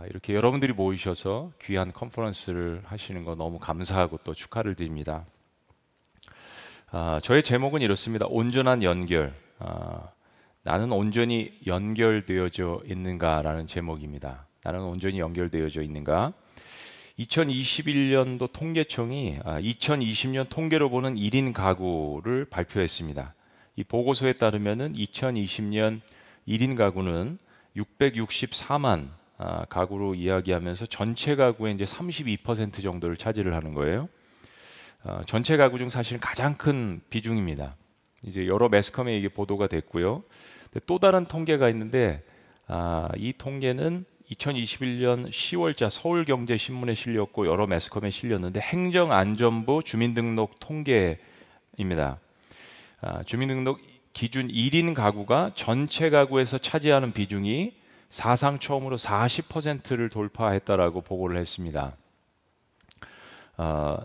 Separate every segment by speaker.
Speaker 1: 이렇게 여러분들이 모이셔서 귀한 컨퍼런스를 하시는 거 너무 감사하고 또 축하를 드립니다. 저의 제목은 이렇습니다. 온전한 연결. 나는 온전히 연결되어져 있는가라는 제목입니다. 나는 온전히 연결되어져 있는가? 2021년도 통계청이 2020년 통계로 보는 1인 가구를 발표했습니다. 이 보고서에 따르면은 2020년 1인 가구는 664만 가구로 이야기하면서 전체 가구의 이제 32% 정도를 차지를 하는 거예요. 전체 가구 중 사실 가장 큰 비중입니다. 이제 여러 매스컴에 이게 보도가 됐고요. 또 다른 통계가 있는데 이 통계는 2021년 10월자 서울경제신문에 실렸고 여러 매스컴에 실렸는데 행정안전부 주민등록 통계입니다. 주민등록 기준 1인 가구가 전체 가구에서 차지하는 비중이 사상 처음으로 40%를 돌파했다라고 보고를 했습니다.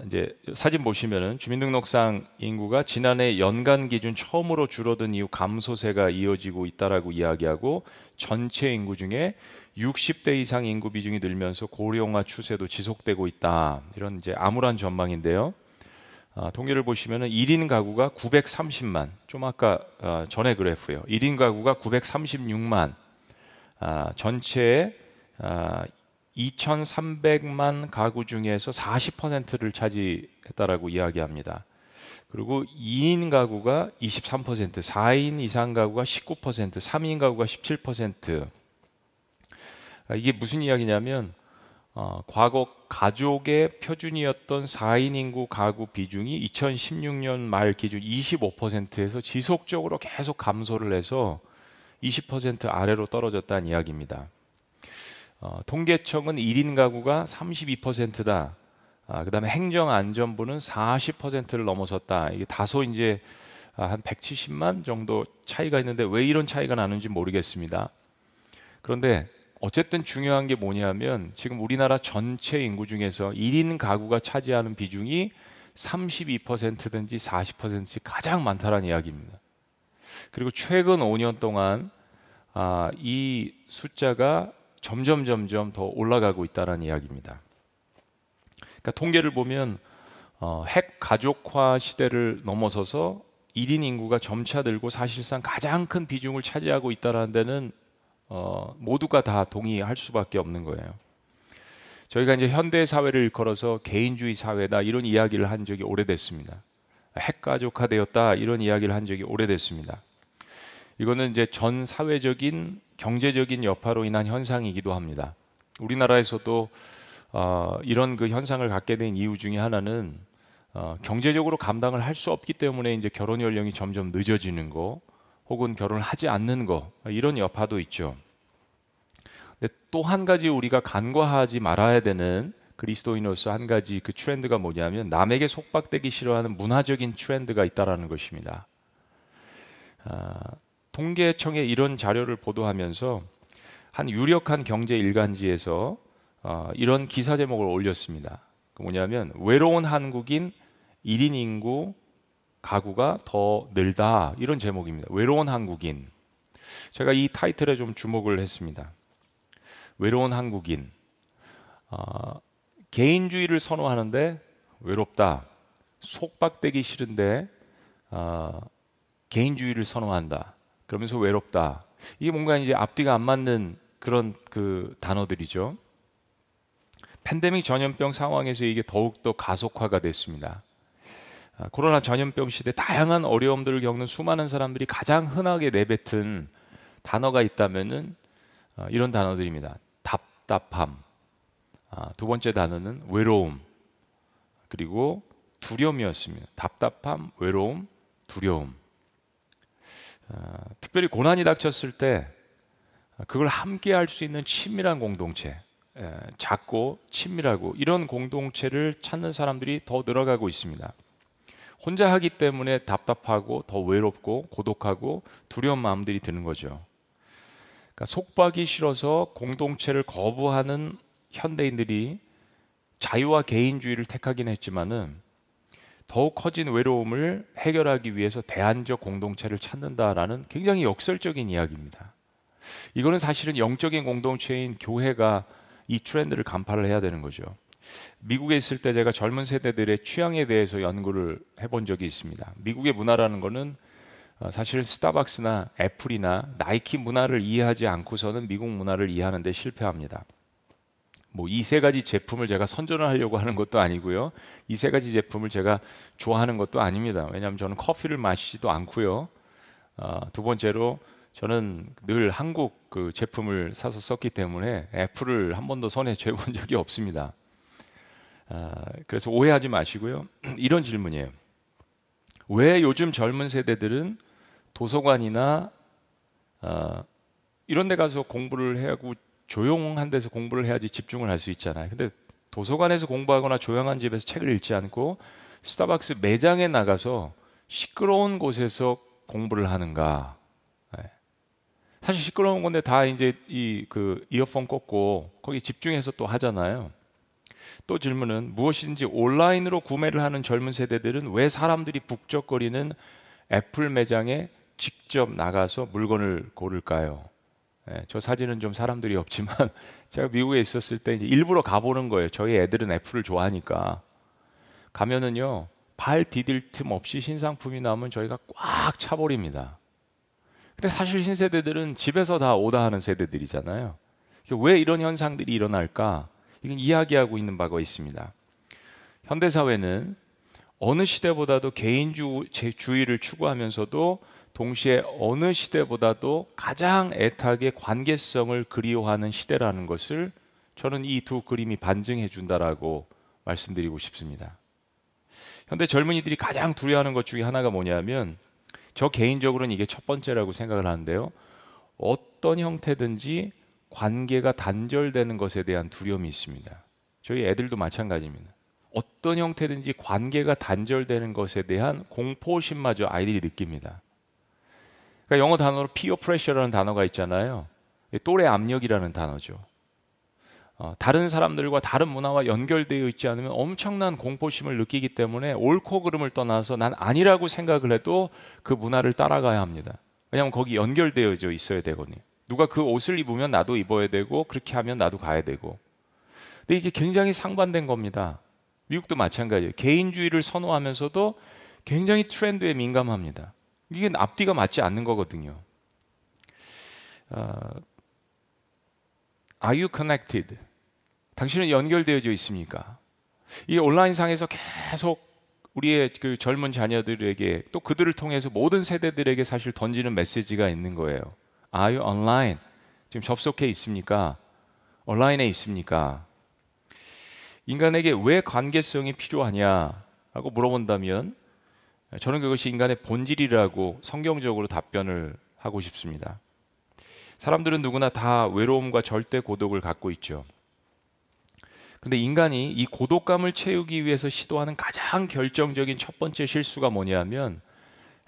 Speaker 1: 이제 사진 보시면은 주민등록상 인구가 지난해 연간 기준 처음으로 줄어든 이후 감소세가 이어지고 있다라고 이야기하고 전체 인구 중에 60대 이상 인구 비중이 늘면서 고령화 추세도 지속되고 있다. 이런 이제 암울한 전망인데요. 통계를 보시면은 1인 가구가 930만, 좀 아까 전에 그래프예요. 1인 가구가 936만, 전체의 2,300만 가구 중에서 40%를 차지했다라고 이야기합니다. 그리고 2인 가구가 23%, 4인 이상 가구가 19%, 3인 가구가 17%. 이게 무슨 이야기냐면 과거 가족의 표준이었던 4인 인구 가구 비중이 2016년 말 기준 25%에서 지속적으로 계속 감소를 해서 20% 아래로 떨어졌다는 이야기입니다. 통계청은 1인 가구가 32%다. 그 다음에 행정안전부는 40%를 넘어섰다. 이게 다소 이제 한 170만 정도 차이가 있는데 왜 이런 차이가 나는지 모르겠습니다. 그런데 어쨌든 중요한 게 뭐냐면 지금 우리나라 전체 인구 중에서 1인 가구가 차지하는 비중이 32%든지 40%든지 가장 많다는 이야기입니다. 그리고 최근 5년 동안 이 숫자가 점점 더 올라가고 있다는 이야기입니다. 그러니까 통계를 보면 핵 가족화 시대를 넘어서서 1인 인구가 점차 늘고 사실상 가장 큰 비중을 차지하고 있다는 데는 모두가 다 동의할 수밖에 없는 거예요. 저희가 이제 현대 사회를 일컬어서 개인주의 사회다 이런 이야기를 한 적이 오래됐습니다. 핵가족화되었다 이런 이야기를 한 적이 오래됐습니다. 이거는 이제 전 사회적인 경제적인 여파로 인한 현상이기도 합니다. 우리나라에서도 이런 그 현상을 갖게 된 이유 중에 하나는 경제적으로 감당을 할 수 없기 때문에 이제 결혼 연령이 점점 늦어지는 거 혹은 결혼을 하지 않는 거 이런 여파도 있죠. 근데 또 한 가지 우리가 간과하지 말아야 되는 그리스도인으로서 한 가지 그 트렌드가 뭐냐면 남에게 속박되기 싫어하는 문화적인 트렌드가 있다라는 것입니다. 통계청의 이런 자료를 보도하면서 한 유력한 경제 일간지에서 이런 기사 제목을 올렸습니다. 그 뭐냐면 외로운 한국인 1인 인구 가구가 더 늘다 이런 제목입니다. 외로운 한국인. 제가 이 타이틀에 좀 주목을 했습니다. 외로운 한국인. 개인주의를 선호하는데 외롭다. 속박되기 싫은데 개인주의를 선호한다. 그러면서 외롭다. 이게 뭔가 이제 앞뒤가 안 맞는 그런 그 단어들이죠. 팬데믹 전염병 상황에서 이게 더욱더 가속화가 됐습니다. 코로나 전염병 시대 다양한 어려움들을 겪는 수많은 사람들이 가장 흔하게 내뱉은 단어가 있다면은 이런 단어들입니다. 답답함. 두 번째 단어는 외로움. 그리고 두려움이었습니다. 답답함, 외로움, 두려움. 특별히 고난이 닥쳤을 때 그걸 함께 할 수 있는 친밀한 공동체, 작고 친밀하고 이런 공동체를 찾는 사람들이 더 늘어가고 있습니다. 혼자 하기 때문에 답답하고 더 외롭고 고독하고 두려운 마음들이 드는 거죠. 그러니까 속박이 싫어서 공동체를 거부하는 현대인들이 자유와 개인주의를 택하긴 했지만은 더욱 커진 외로움을 해결하기 위해서 대안적 공동체를 찾는다라는 굉장히 역설적인 이야기입니다. 이거는 사실은 영적인 공동체인 교회가 이 트렌드를 간파를 해야 되는 거죠. 미국에 있을 때 제가 젊은 세대들의 취향에 대해서 연구를 해본 적이 있습니다. 미국의 문화라는 거는 사실 스타벅스나 애플이나 나이키 문화를 이해하지 않고서는 미국 문화를 이해하는 데 실패합니다. 뭐 이 세 가지 제품을 제가 선전을 하려고 하는 것도 아니고요. 이 세 가지 제품을 제가 좋아하는 것도 아닙니다. 왜냐하면 저는 커피를 마시지도 않고요. 두 번째로 저는 늘 한국 그 제품을 사서 썼기 때문에 애플을 한 번도 손에 쥐어본 적이 없습니다. 그래서 오해하지 마시고요. 이런 질문이에요. 왜 요즘 젊은 세대들은 도서관이나 이런 데 가서 공부를 해야 하고 조용한 데서 공부를 해야지 집중을 할 수 있잖아요. 근데 도서관에서 공부하거나 조용한 집에서 책을 읽지 않고 스타벅스 매장에 나가서 시끄러운 곳에서 공부를 하는가? 사실 시끄러운 건데 다 이제 이 그 이어폰 꽂고 거기 집중해서 또 하잖아요. 또 질문은 무엇이든지 온라인으로 구매를 하는 젊은 세대들은 왜 사람들이 북적거리는 애플 매장에 직접 나가서 물건을 고를까요? 저 사진은 좀 사람들이 없지만 제가 미국에 있었을 때 이제 일부러 가보는 거예요. 저희 애들은 애플을 좋아하니까. 가면은요, 발 디딜 틈 없이 신상품이 나오면 저희가 꽉 차버립니다. 근데 사실 신세대들은 집에서 다 오다하는 세대들이잖아요. 왜 이런 현상들이 일어날까? 이건 이야기하고 있는 바가 있습니다. 현대사회는 어느 시대보다도 개인주의를 추구하면서도 동시에 어느 시대보다도 가장 애타게 관계성을 그리워하는 시대라는 것을 저는 이 두 그림이 반증해 준다라고 말씀드리고 싶습니다. 현대 젊은이들이 가장 두려워하는 것 중에 하나가 뭐냐면, 저 개인적으로는 이게 첫 번째라고 생각을 하는데요. 어떤 형태든지 관계가 단절되는 것에 대한 두려움이 있습니다. 저희 애들도 마찬가지입니다. 어떤 형태든지 관계가 단절되는 것에 대한 공포심마저 아이들이 느낍니다. 그러니까 영어 단어로 peer pressure라는 단어가 있잖아요. 또래 압력이라는 단어죠. 다른 사람들과 다른 문화와 연결되어 있지 않으면 엄청난 공포심을 느끼기 때문에 옳고 그름을 떠나서 난 아니라고 생각을 해도 그 문화를 따라가야 합니다. 왜냐하면 거기 연결되어 있어야 되거든요. 누가 그 옷을 입으면 나도 입어야 되고, 그렇게 하면 나도 가야 되고. 근데 이게 굉장히 상반된 겁니다. 미국도 마찬가지예요. 개인주의를 선호하면서도 굉장히 트렌드에 민감합니다. 이게 앞뒤가 맞지 않는 거거든요. Are you connected? 당신은 연결되어져 있습니까? 이 온라인상에서 계속 우리의 그 젊은 자녀들에게, 또 그들을 통해서 모든 세대들에게 사실 던지는 메시지가 있는 거예요. Are you online? 지금 접속해 있습니까? 온라인에 있습니까? 인간에게 왜 관계성이 필요하냐라고 물어본다면 저는 그것이 인간의 본질이라고 성경적으로 답변을 하고 싶습니다. 사람들은 누구나 다 외로움과 절대 고독을 갖고 있죠. 그런데 인간이 이 고독감을 채우기 위해서 시도하는 가장 결정적인 첫 번째 실수가 뭐냐면,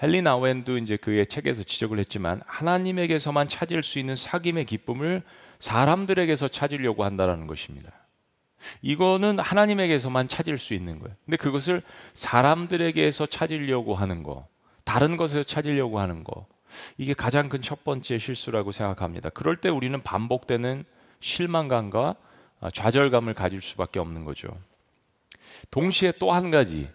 Speaker 1: 헨리 나우엔도 이제 그의 책에서 지적을 했지만, 하나님에게서만 찾을 수 있는 사귐의 기쁨을 사람들에게서 찾으려고 한다는 것입니다. 이거는 하나님에게서만 찾을 수 있는 거예요. 근데 그것을 사람들에게서 찾으려고 하는 거, 다른 것에서 찾으려고 하는 거, 이게 가장 큰 첫 번째 실수라고 생각합니다. 그럴 때 우리는 반복되는 실망감과 좌절감을 가질 수밖에 없는 거죠. 동시에 또 한 가지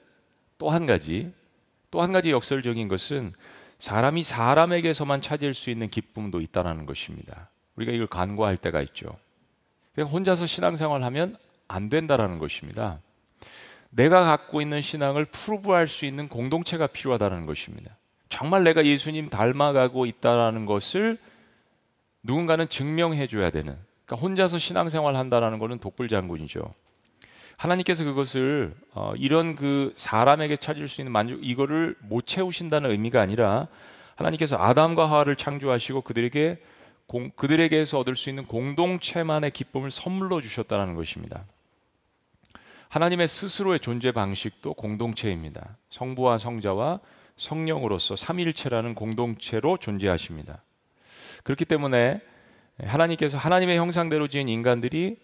Speaker 1: 역설적인 것은 사람이 사람에게서만 찾을 수 있는 기쁨도 있다는 것입니다. 우리가 이걸 간과할 때가 있죠. 그냥 혼자서 신앙생활하면 안 된다라는 것입니다. 내가 갖고 있는 신앙을 프루브할 수 있는 공동체가 필요하다는 것입니다. 정말 내가 예수님 닮아가고 있다는 것을 누군가는 증명해 줘야 되는, 그러니까 혼자서 신앙생활 한다는 것은 독불장군이죠. 하나님께서 그것을 이런 그 사람에게 찾을 수 있는 만족, 이거를 못 채우신다는 의미가 아니라, 하나님께서 아담과 하와를 창조하시고 그들에게서 얻을 수 있는 공동체만의 기쁨을 선물로 주셨다는 것입니다. 하나님의 스스로의 존재 방식도 공동체입니다. 성부와 성자와 성령으로서 삼위일체라는 공동체로 존재하십니다. 그렇기 때문에 하나님께서 하나님의 형상대로 지은 인간들이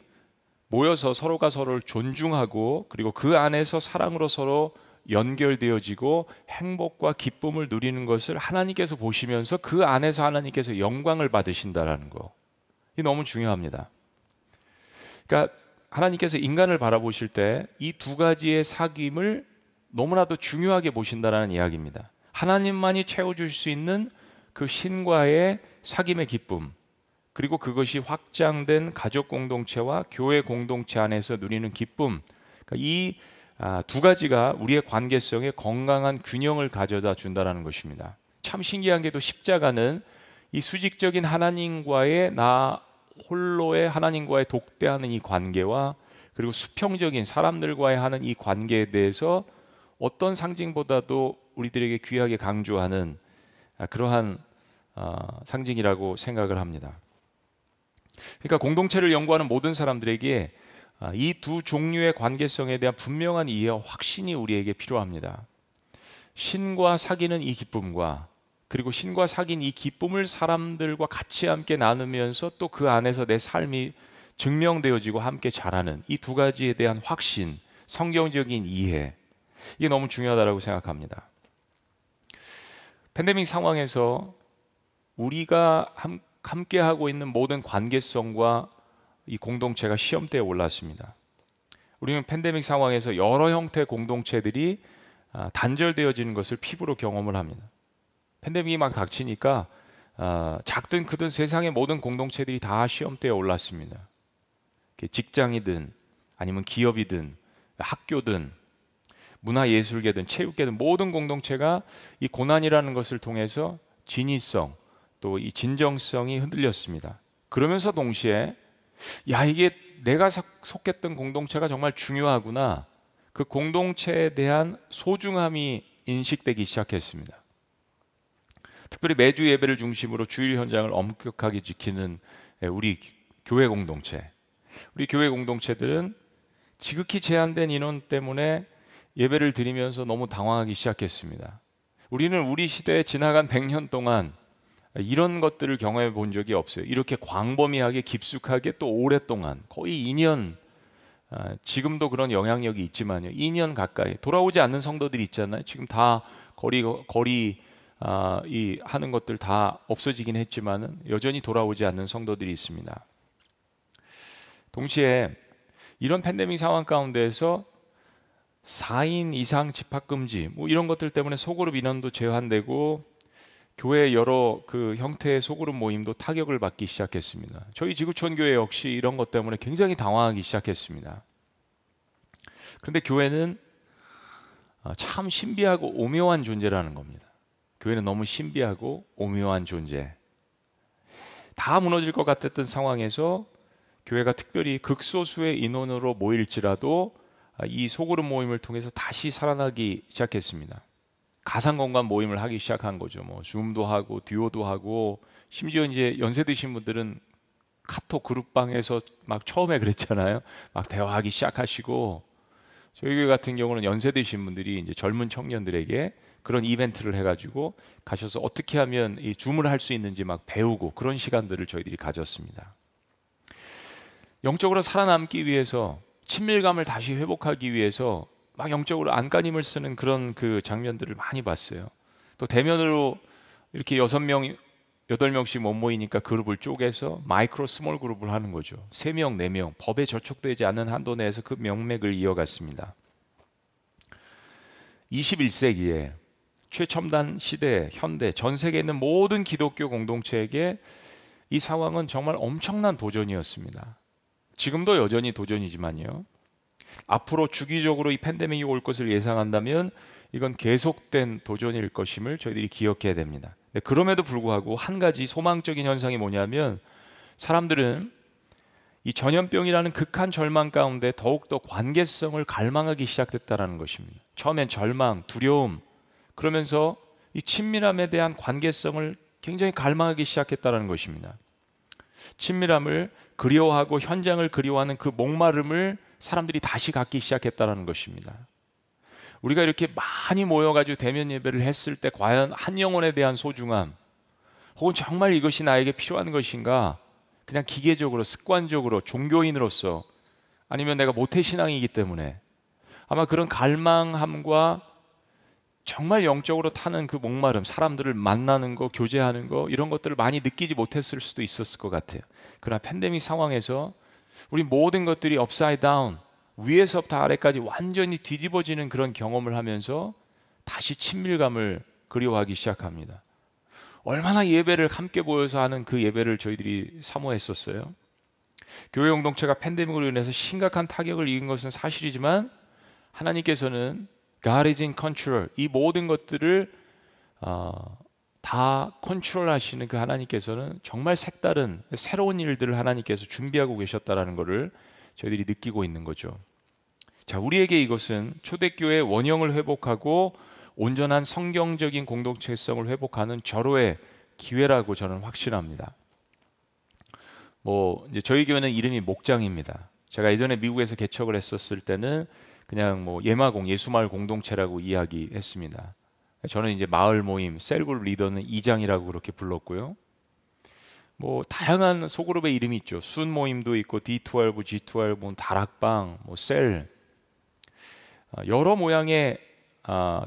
Speaker 1: 모여서 서로가 서로를 존중하고, 그리고 그 안에서 사랑으로 서로 연결되어지고 행복과 기쁨을 누리는 것을 하나님께서 보시면서 그 안에서 하나님께서 영광을 받으신다라는 거, 이 너무 중요합니다. 그러니까 그러니까 하나님께서 인간을 바라보실 때 이 두 가지의 사귐을 너무나도 중요하게 보신다는 이야기입니다. 하나님만이 채워줄 수 있는 그 신과의 사귐의 기쁨, 그리고 그것이 확장된 가족 공동체와 교회 공동체 안에서 누리는 기쁨, 그러니까 이 두 가지가 우리의 관계성에 건강한 균형을 가져다 준다는 것입니다. 참 신기한 게도 십자가는 이 수직적인 하나님과의 나 홀로의 하나님과의 독대하는 이 관계와 그리고 수평적인 사람들과의 하는 이 관계에 대해서 어떤 상징보다도 우리들에게 귀하게 강조하는 그러한 상징이라고 생각을 합니다. 그러니까 공동체를 연구하는 모든 사람들에게 이 두 종류의 관계성에 대한 분명한 이해와 확신이 우리에게 필요합니다. 신과 사귀는 이 기쁨과 그리고 신과 사귄 이 기쁨을 사람들과 같이 함께 나누면서 또 그 안에서 내 삶이 증명되어지고 함께 자라는 이 두 가지에 대한 확신, 성경적인 이해, 이게 너무 중요하다고 생각합니다. 팬데믹 상황에서 우리가 함께 하고 있는 모든 관계성과 이 공동체가 시험대에 올랐습니다. 우리는 팬데믹 상황에서 여러 형태의 공동체들이 단절되어지는 것을 피부로 경험을 합니다. 팬데믹이 막 닥치니까 작든 크든 세상의 모든 공동체들이 다 시험대에 올랐습니다. 직장이든 아니면 기업이든 학교든 문화예술계든 체육계든 모든 공동체가 이 고난이라는 것을 통해서 진위성 또 이 진정성이 흔들렸습니다. 그러면서 동시에 이게 내가 속했던 공동체가 정말 중요하구나, 그 공동체에 대한 소중함이 인식되기 시작했습니다. 특별히 매주 예배를 중심으로 주일 현장을 엄격하게 지키는 우리 교회 공동체, 우리 교회 공동체들은 지극히 제한된 인원 때문에 예배를 드리면서 너무 당황하기 시작했습니다. 우리는 우리 시대에 지나간 100년 동안 이런 것들을 경험해 본 적이 없어요. 이렇게 광범위하게 깊숙하게 또 오랫동안 거의 2년, 지금도 그런 영향력이 있지만요, 2년 가까이 돌아오지 않는 성도들이 있잖아요. 지금 다 거리 이 하는 것들 다 없어지긴 했지만은 여전히 돌아오지 않는 성도들이 있습니다. 동시에 이런 팬데믹 상황 가운데에서 4인 이상 집합 금지 이런 것들 때문에 소그룹 인원도 제한되고 교회 여러 그 형태의 소그룹 모임도 타격을 받기 시작했습니다. 저희 지구촌 교회 역시 이런 것 때문에 굉장히 당황하기 시작했습니다. 그런데 교회는 참 신비하고 오묘한 존재라는 겁니다. 교회는 너무 신비하고 오묘한 존재. 다 무너질 것 같았던 상황에서 교회가 특별히 극소수의 인원으로 모일지라도 이 소그룹 모임을 통해서 다시 살아나기 시작했습니다. 가상공간 모임을 하기 시작한 거죠. 줌도 하고 듀오도 하고, 심지어 이제 연세 드신 분들은 카톡 그룹방에서 막 처음에 그랬잖아요. 막 대화하기 시작하시고, 저희 교회 같은 경우는 연세 드신 분들이 이제 젊은 청년들에게 그런 이벤트를 해가지고 가셔서 어떻게 하면 이 줌을 할 수 있는지 막 배우고 그런 시간들을 저희들이 가졌습니다. 영적으로 살아남기 위해서, 친밀감을 다시 회복하기 위해서 막 영적으로 안간힘을 쓰는 그런 그 장면들을 많이 봤어요. 또 대면으로 이렇게 6명, 8명씩 못 모이니까 그룹을 쪼개서 마이크로 스몰 그룹을 하는 거죠. 3명, 4명, 법에 저촉되지 않는 한도 내에서 그 명맥을 이어갔습니다. 21세기에 최첨단 시대, 현대, 전 세계에 있는 모든 기독교 공동체에게 이 상황은 정말 엄청난 도전이었습니다. 지금도 여전히 도전이지만요, 앞으로 주기적으로 이 팬데믹이 올 것을 예상한다면 이건 계속된 도전일 것임을 저희들이 기억해야 됩니다. 그럼에도 불구하고 한 가지 소망적인 현상이 뭐냐면, 사람들은 이 전염병이라는 극한 절망 가운데 더욱더 관계성을 갈망하기 시작했다는 것입니다. 처음엔 절망, 두려움, 그러면서 이 친밀함에 대한 관계성을 굉장히 갈망하기 시작했다는 것입니다. 친밀함을 그리워하고 현장을 그리워하는 그 목마름을 사람들이 다시 갖기 시작했다는 것입니다. 우리가 이렇게 많이 모여가지고 대면 예배를 했을 때 과연 한 영혼에 대한 소중함, 혹은 정말 이것이 나에게 필요한 것인가, 그냥 기계적으로 습관적으로 종교인으로서, 아니면 내가 모태신앙이기 때문에 아마 그런 갈망함과 정말 영적으로 타는 그 목마름, 사람들을 만나는 거, 교제하는 거, 이런 것들을 많이 느끼지 못했을 수도 있었을 것 같아요. 그러나 팬데믹 상황에서 우리 모든 것들이 upside down, 위에서부터 아래까지 완전히 뒤집어지는 그런 경험을 하면서 다시 친밀감을 그리워하기 시작합니다. 얼마나 예배를 함께 모여서 하는 그 예배를 저희들이 사모했었어요. 교회 공동체가 팬데믹으로 인해서 심각한 타격을 입은 것은 사실이지만 하나님께서는 God is in control, 이 모든 것들을 다 컨트롤하시는 그 하나님께서는 정말 색다른 새로운 일들을 하나님께서 준비하고 계셨다라는 것을 저희들이 느끼고 있는 거죠. 자, 우리에게 이것은 초대교회의 원형을 회복하고 온전한 성경적인 공동체성을 회복하는 절호의 기회라고 저는 확신합니다. 이제 저희 교회는 이름이 목장입니다. 제가 예전에 미국에서 개척을 했었을 때는 그냥 예마공, 예수마을 공동체라고 이야기했습니다. 저는 이제 마을 모임, 셀그룹 리더는 이장이라고 그렇게 불렀고요. 다양한 소그룹의 이름이 있죠. 순 모임도 있고 D12, G12, 다락방, 셀, 여러 모양의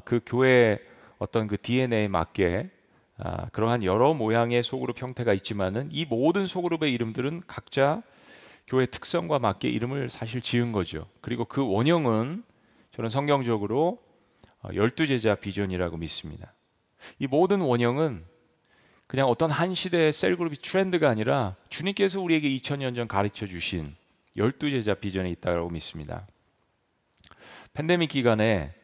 Speaker 1: 그 교회의 어떤 그 DNA에 맞게 그러한 여러 모양의 소그룹 형태가 있지만은 이 모든 소그룹의 이름들은 각자 교회 특성과 맞게 이름을 사실 지은 거죠. 그리고 그 원형은 저는 성경적으로 12제자 비전이라고 믿습니다. 이 모든 원형은 그냥 어떤 한 시대의 셀그룹이 트렌드가 아니라 주님께서 우리에게 2000년 전 가르쳐 주신 12제자 비전에 있다고 믿습니다. 팬데믹 기간에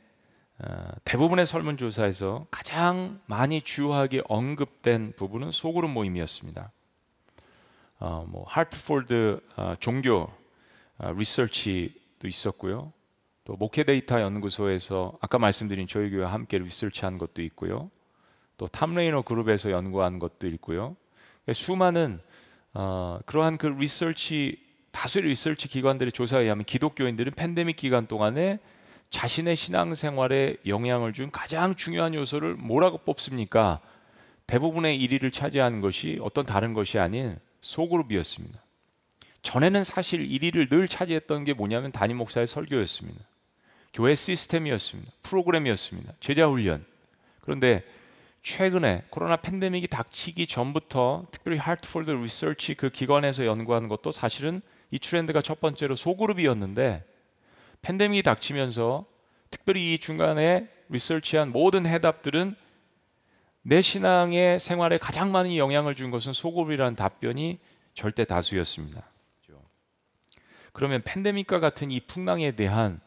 Speaker 1: 대부분의 설문조사에서 가장 많이 주요하게 언급된 부분은 소그룹 모임이었습니다. 하트폴드 종교 리서치도 있었고요. 또 목회 데이터 연구소에서 아까 말씀드린 저희 교회와 함께 리서치한 것도 있고요. 또 탐레이너 그룹에서 연구한 것도 있고요. 수많은 그러한 그 리서치, 다수의 리서치 기관들의 조사에 의하면 기독교인들은 팬데믹 기간 동안에 자신의 신앙생활에 영향을 준 가장 중요한 요소를 뭐라고 뽑습니까? 대부분의 1위를 차지한 것이 어떤 다른 것이 아닌 소그룹이었습니다. 전에는 사실 1위를 늘 차지했던 게 뭐냐면 담임 목사의 설교였습니다. 교회 시스템이었습니다. 프로그램이었습니다. 제자훈련. 그런데 최근에 코로나 팬데믹이 닥치기 전부터 특별히 하트폴드 리서치 그 기관에서 연구한 것도 사실은 이 트렌드가 첫 번째로 소그룹이었는데 팬데믹이 닥치면서 특별히 이 중간에 리서치한 모든 해답들은 내 신앙의 생활에 가장 많이 영향을 준 것은 소그룹이라는 답변이 절대 다수였습니다. 그러면 팬데믹과 같은 이 풍랑에 대한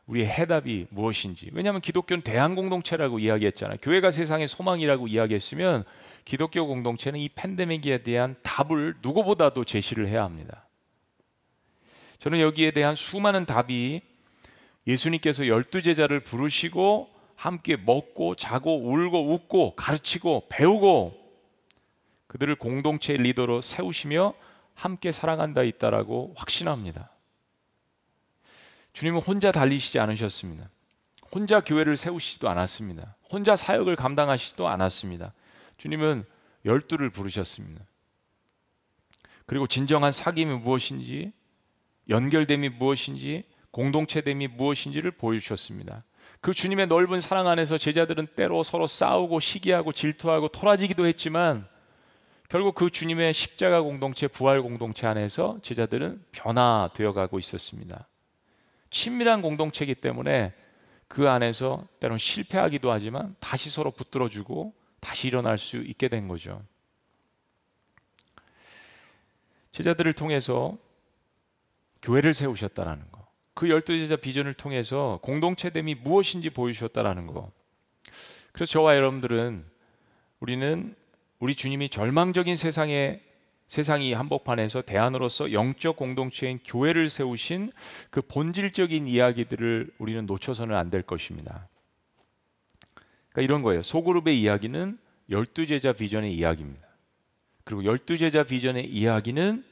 Speaker 1: 우리의 해답이 무엇인지, 왜냐하면 기독교는 대한공동체라고 이야기했잖아요. 교회가 세상의 소망이라고 이야기했으면 기독교 공동체는 이 팬데믹에 대한 답을 누구보다도 제시를 해야 합니다. 저는 여기에 대한 수많은 답이 예수님께서 12제자를 부르시고 함께 먹고 자고 울고 웃고 가르치고 배우고 그들을 공동체의 리더로 세우시며 함께 살아간다 있다라고 확신합니다. 주님은 혼자 달리시지 않으셨습니다. 혼자 교회를 세우시지도 않았습니다. 혼자 사역을 감당하시지도 않았습니다. 주님은 12를 부르셨습니다. 그리고 진정한 사귐이 무엇인지, 연결됨이 무엇인지, 공동체됨이 무엇인지를 보여주셨습니다. 그 주님의 넓은 사랑 안에서 제자들은 때로 서로 싸우고 시기하고 질투하고 토라지기도 했지만 결국 그 주님의 십자가 공동체, 부활 공동체 안에서 제자들은 변화되어 가고 있었습니다. 친밀한 공동체이기 때문에 그 안에서 때로는 실패하기도 하지만 다시 서로 붙들어주고 다시 일어날 수 있게 된 거죠. 제자들을 통해서 교회를 세우셨다라는 거, 그 12제자 비전을 통해서 공동체됨이 무엇인지 보여주셨다라는 거. 그래서 저와 여러분들은 우리는 우리 주님이 절망적인 세상이 한복판에서 대안으로서 영적 공동체인 교회를 세우신 그 본질적인 이야기들을 우리는 놓쳐서는 안 될 것입니다. 그러니까 이런 거예요. 소그룹의 이야기는 12제자 비전의 이야기입니다. 그리고 12제자 비전의 이야기는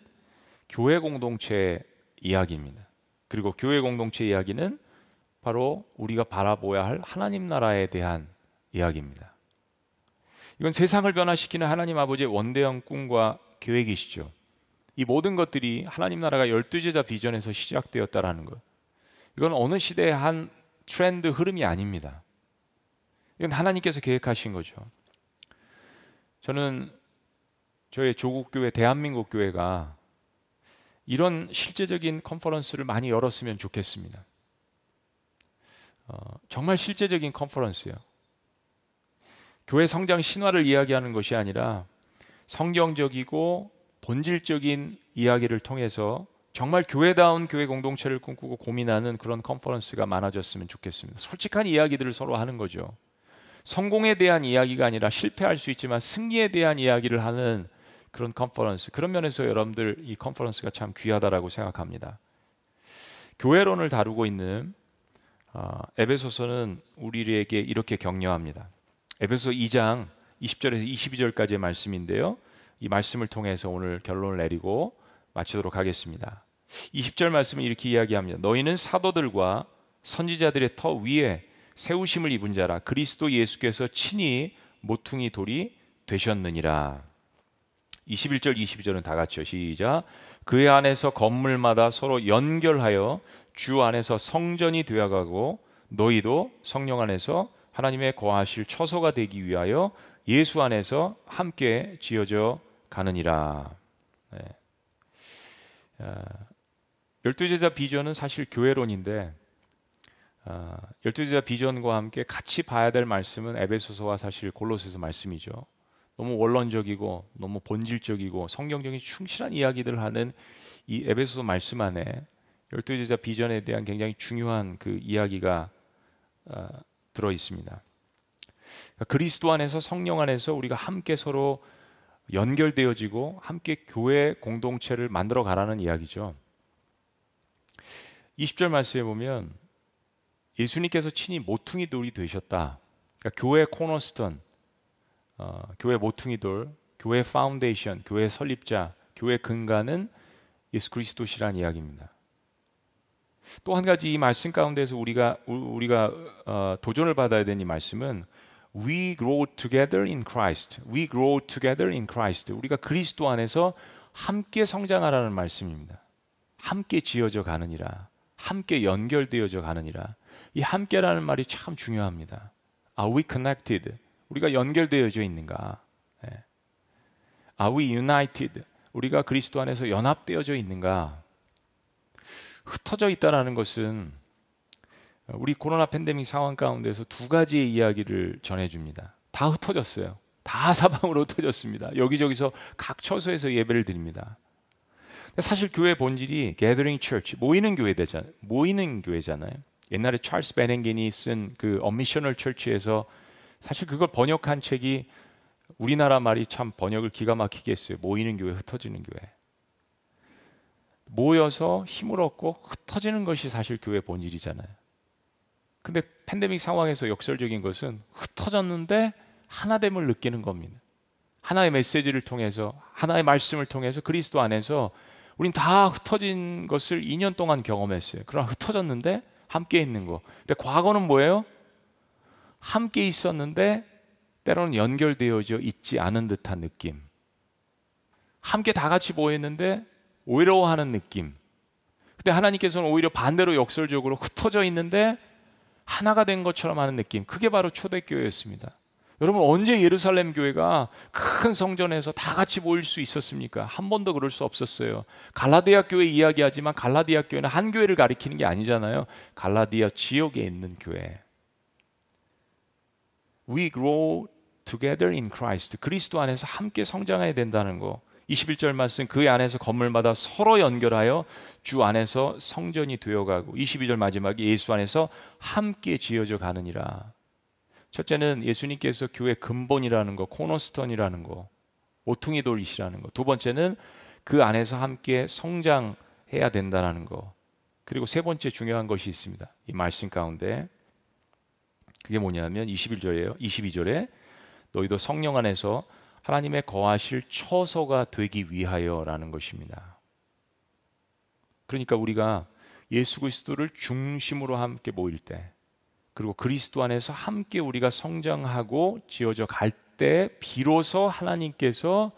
Speaker 1: 교회 공동체의 이야기입니다. 그리고 교회 공동체 이야기는 바로 우리가 바라보아야 할 하나님 나라에 대한 이야기입니다. 이건 세상을 변화시키는 하나님 아버지의 원대한 꿈과 계획이시죠. 이 모든 것들이 하나님 나라가 12제자 비전에서 시작되었다라는 것. 이건 어느 시대의 한 트렌드 흐름이 아닙니다. 이건 하나님께서 계획하신 거죠. 저는 저희 조국교회 대한민국 교회가 이런 실제적인 컨퍼런스를 많이 열었으면 좋겠습니다. 정말 실제적인 컨퍼런스예요. 교회 성장 신화를 이야기하는 것이 아니라 성경적이고 본질적인 이야기를 통해서 정말 교회다운 교회 공동체를 꿈꾸고 고민하는 그런 컨퍼런스가 많아졌으면 좋겠습니다. 솔직한 이야기들을 서로 하는 거죠. 성공에 대한 이야기가 아니라 실패할 수 있지만 승리에 대한 이야기를 하는 그런 컨퍼런스. 그런 면에서 여러분들 이 컨퍼런스가 참 귀하다라고 생각합니다. 교회론을 다루고 있는 에베소서는 우리에게 이렇게 격려합니다. 에베소 2장 20절에서 22절까지의 말씀인데요. 이 말씀을 통해서 오늘 결론을 내리고 마치도록 하겠습니다. 20절 말씀은 이렇게 이야기합니다. 너희는 사도들과 선지자들의 터 위에 세우심을 입은 자라. 그리스도 예수께서 친히 모퉁이 돌이 되셨느니라. 21절 22절은 다 같이요. 시작. 그의 안에서 건물마다 서로 연결하여 주 안에서 성전이 되어가고 너희도 성령 안에서 하나님의 거하실 처소가 되기 위하여 예수 안에서 함께 지어져 가느니라. 네. 열두 제자 비전은 사실 교회론인데 열두 제자 비전과 함께 같이 봐야 될 말씀은 에베소서와 사실 골로새서 말씀이죠. 너무 원론적이고 너무 본질적이고 성경적인 충실한 이야기들을 하는 이 에베소서 말씀 안에 열두 제자 비전에 대한 굉장히 중요한 그 이야기가 들어 있습니다. 그리스도 안에서 성령 안에서 우리가 함께 서로 연결되어지고 함께 교회 공동체를 만들어 가라는 이야기죠. 20절 말씀에 보면 예수님께서 친히 모퉁이 돌이 되셨다. 그러니까 교회 코너스톤, 교회 모퉁이 돌, 교회 파운데이션, 교회 설립자, 교회 근간은 예수 그리스도시라는 이야기입니다. 또 한 가지 이 말씀 가운데서 우리가 도전을 받아야 되는 이 말씀은 We grow together in Christ. We grow together in Christ. 우리가 그리스도 안에서 함께 성장하라는 말씀입니다. 함께 지어져 가느니라. 함께 연결되어져 가느니라. 이 함께라는 말이 참 중요합니다. Are we connected? 우리가 연결되어져 있는가? Are we united? 우리가 그리스도 안에서 연합되어져 있는가? 흩어져 있다는 것은 우리 코로나 팬데믹 상황 가운데서 두 가지의 이야기를 전해줍니다. 다 흩어졌어요. 다 사방으로 흩어졌습니다. 여기저기서 각 처소에서 예배를 드립니다. 사실 교회 본질이 gathering church, 모이는 교회잖아요. 옛날에 찰스 베넨겐이 쓴 그 어미셔널 처치에서 사실 그걸 번역한 책이 우리나라 말이 참 번역을 기가 막히게 했어요. 모이는 교회, 흩어지는 교회. 모여서 힘을 얻고 흩어지는 것이 사실 교회 본질이잖아요. 근데 팬데믹 상황에서 역설적인 것은 흩어졌는데 하나됨을 느끼는 겁니다. 하나의 메시지를 통해서, 하나의 말씀을 통해서 그리스도 안에서 우린 다 흩어진 것을 2년 동안 경험했어요. 그러나 흩어졌는데 함께 있는 거. 근데 과거는 뭐예요? 함께 있었는데 때로는 연결되어져 있지 않은 듯한 느낌. 함께 다 같이 모였는데 외로워하는 느낌. 근데 하나님께서는 오히려 반대로 역설적으로 흩어져 있는데 하나가 된 것처럼 하는 느낌. 그게 바로 초대교회였습니다. 여러분, 언제 예루살렘 교회가 큰 성전에서 다 같이 모일 수 있었습니까? 한 번도 그럴 수 없었어요. 갈라디아 교회 이야기하지만 갈라디아 교회는 한 교회를 가리키는 게 아니잖아요. 갈라디아 지역에 있는 교회. We grow together in Christ. 그리스도 안에서 함께 성장해야 된다는 거. 21절 말씀, 그 안에서 건물마다 서로 연결하여 주 안에서 성전이 되어가고, 22절 마지막에 예수 안에서 함께 지어져 가느니라. 첫째는 예수님께서 교회 근본이라는 거, 코너스톤이라는 거, 모퉁이 돌이시라는 거. 두 번째는 그 안에서 함께 성장해야 된다는 거. 그리고 세 번째 중요한 것이 있습니다. 이 말씀 가운데. 그게 뭐냐면 21절이에요. 22절에 너희도 성령 안에서 하나님의 거하실 처소가 되기 위하여라는 것입니다. 그러니까 우리가 예수 그리스도를 중심으로 함께 모일 때, 그리고 그리스도 안에서 함께 우리가 성장하고 지어져 갈 때 비로소 하나님께서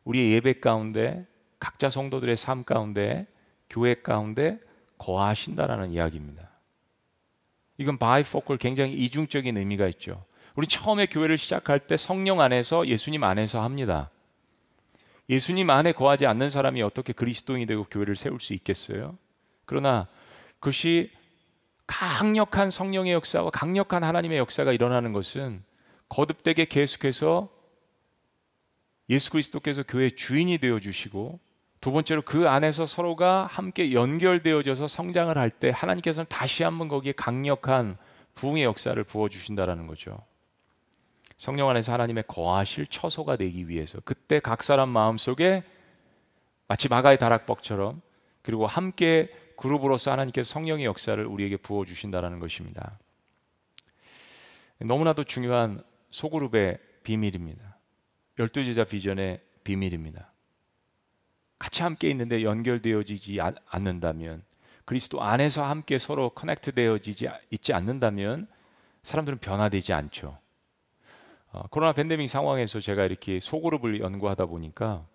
Speaker 1: 우리의 예배 가운데, 각자 성도들의 삶 가운데, 교회 가운데 거하신다라는 이야기입니다. 이건 바이포컬, 굉장히 이중적인 의미가 있죠. 우리 처음에 교회를 시작할 때 성령 안에서, 예수님 안에서 합니다. 예수님 안에 거하지 않는 사람이 어떻게 그리스도인이 되고 교회를 세울 수 있겠어요? 그러나 그것이 강력한 성령의 역사와 강력한 하나님의 역사가 일어나는 것은 거듭되게 계속해서 예수 그리스도께서 교회의 주인이 되어 주시고, 두 번째로 그 안에서 서로가 함께 연결되어져서 성장을 할 때 하나님께서는 다시 한번 거기에 강력한 부흥의 역사를 부어주신다는 거죠. 성령 안에서 하나님의 거하실 처소가 되기 위해서 그때 각 사람 마음속에 마치 마가의 다락방처럼, 그리고 함께 그룹으로서 하나님께서 성령의 역사를 우리에게 부어주신다는 것입니다. 너무나도 중요한 소그룹의 비밀입니다. 12제자 비전의 비밀입니다. 같이 함께 있는데 연결되어지지 않는다면, 그리스도 안에서 함께 서로 커넥트 되어지지 있지 않는다면 사람들은 변화되지 않죠. 코로나 팬데믹 상황에서 제가 이렇게 소그룹을 연구하다 보니까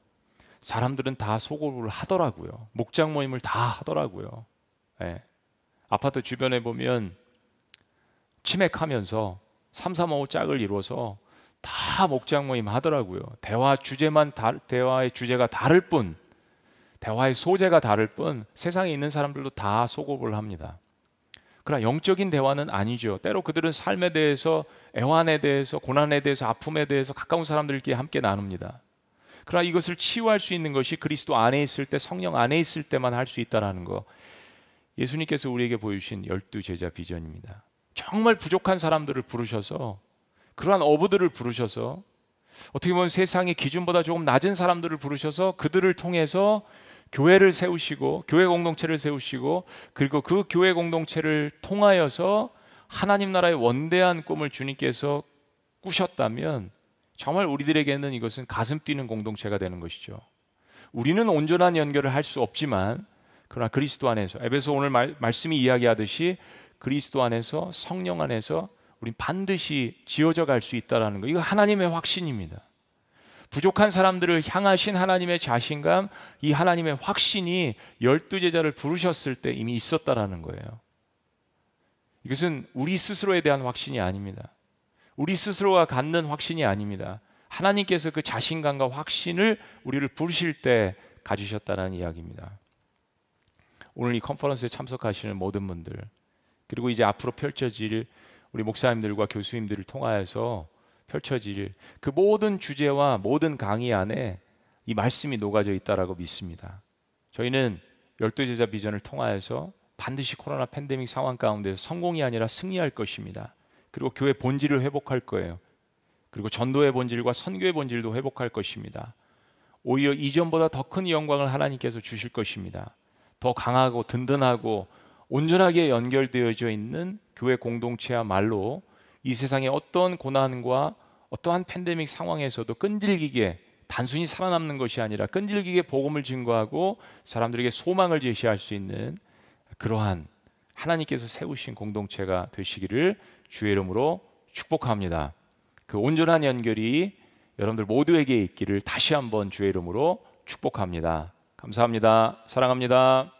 Speaker 1: 사람들은 다 소그룹을 하더라고요. 목장 모임을 다 하더라고요. 예. 아파트 주변에 보면 치맥하면서 3, 4, 5 짝을 이루어서 다 목장 모임 하더라고요. 대화의 주제가 다를 뿐, 대화의 소재가 다를 뿐 세상에 있는 사람들도 다 소그룹을 합니다. 그러나 영적인 대화는 아니죠. 때로 그들은 삶에 대해서, 애환에 대해서, 고난에 대해서, 아픔에 대해서 가까운 사람들끼리 함께 나눕니다. 그러나 이것을 치유할 수 있는 것이 그리스도 안에 있을 때, 성령 안에 있을 때만 할 수 있다는 거, 예수님께서 우리에게 보여주신 12제자 비전입니다. 정말 부족한 사람들을 부르셔서, 그러한 어부들을 부르셔서, 어떻게 보면 세상의 기준보다 조금 낮은 사람들을 부르셔서 그들을 통해서 교회를 세우시고, 교회 공동체를 세우시고, 그리고 그 교회 공동체를 통하여서 하나님 나라의 원대한 꿈을 주님께서 꾸셨다면 정말 우리들에게는 이것은 가슴 뛰는 공동체가 되는 것이죠. 우리는 온전한 연결을 할 수 없지만, 그러나 그리스도 안에서, 에베소 오늘 말씀이 이야기하듯이 그리스도 안에서, 성령 안에서 우린 반드시 지어져 갈 수 있다는 거, 이거 하나님의 확신입니다. 부족한 사람들을 향하신 하나님의 자신감, 이 하나님의 확신이 12제자를 부르셨을 때 이미 있었다라는 거예요. 이것은 우리 스스로에 대한 확신이 아닙니다. 우리 스스로가 갖는 확신이 아닙니다. 하나님께서 그 자신감과 확신을 우리를 부르실 때 가지셨다는 이야기입니다. 오늘 이 컨퍼런스에 참석하시는 모든 분들, 그리고 이제 앞으로 펼쳐질 우리 목사님들과 교수님들을 통하여서 펼쳐질 그 모든 주제와 모든 강의 안에 이 말씀이 녹아져 있다라고 믿습니다. 저희는 12제자 비전을 통하여서 반드시 코로나 팬데믹 상황 가운데서 성공이 아니라 승리할 것입니다. 그리고 교회 본질을 회복할 거예요. 그리고 전도의 본질과 선교의 본질도 회복할 것입니다. 오히려 이전보다 더 큰 영광을 하나님께서 주실 것입니다. 더 강하고 든든하고 온전하게 연결되어져 있는 교회 공동체야말로 이 세상의 어떤 고난과 어떠한 팬데믹 상황에서도 끈질기게, 단순히 살아남는 것이 아니라 끈질기게 복음을 증거하고 사람들에게 소망을 제시할 수 있는 그러한 하나님께서 세우신 공동체가 되시기를 주의 이름으로 축복합니다. 그 온전한 연결이 여러분들 모두에게 있기를 다시 한번 주의 이름으로 축복합니다. 감사합니다. 사랑합니다.